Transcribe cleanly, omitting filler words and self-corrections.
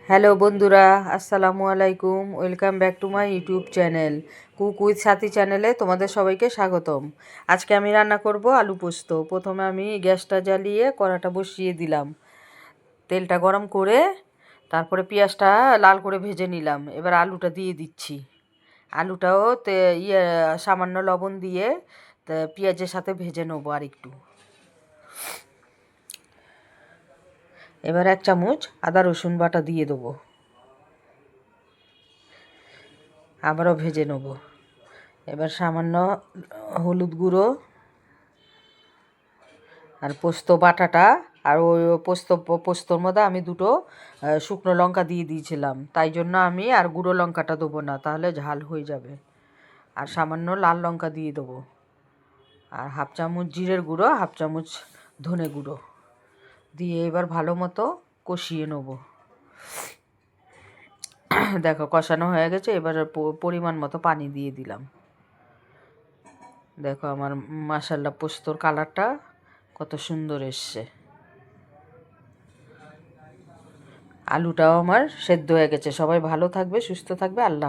Hello বন্ধুরা, আসসালামু আলাইকুম। Welcome back to my YouTube channel cook with সাথী চ্যানেলে তোমাদের সবাইকে স্বাগতম। আজকে আমি রান্না করব আলু পোস্ত। প্রথমে আমি গ্যাসটা জ্বালিয়ে কড়াটা বসিয়ে দিলাম, তেলটা গরম করে তারপরে পেঁয়াজটা লাল করে ভেজে নিলাম। এবার আলুটা দিয়ে দিচ্ছি। আলুটাও সামান্য লবণ দিয়ে পেঁয়াজের সাথে ভেজে নেবো আর একটু। এবার 1 চামচ আদা রসুন বাটা দিয়ে দেবো, আবারও ভেজে নেব। এবার সামান্য হলুদ গুঁড়ো আর পোস্ত বাটাটা, আর ওই পোস্তর মধ্যে আমি 2টো শুকনো লঙ্কা দিয়ে দিয়েছিলাম, তাই জন্য আমি আর গুঁড়ো লঙ্কাটা দেবো না, তাহলে ঝাল হয়ে যাবে। আর সামান্য লাল লঙ্কা দিয়ে দেবো, আর 1/2 চামচ জিরের গুঁড়ো, 1/2 চামচ ধনে গুঁড়ো দিয়ে এবার ভালো মতো কষিয়ে নেব। দেখো কষানো হয়ে গেছে। এবার পরিমাণ মতো পানি দিয়ে দিলাম। দেখো আমার মাশাআল্লাহ পোস্তর কালারটা কত সুন্দর এসছে। আলুটাও আমার সেদ্ধ হয়ে গেছে। সবাই ভালো থাকবে, সুস্থ থাকবে। আল্লাহ।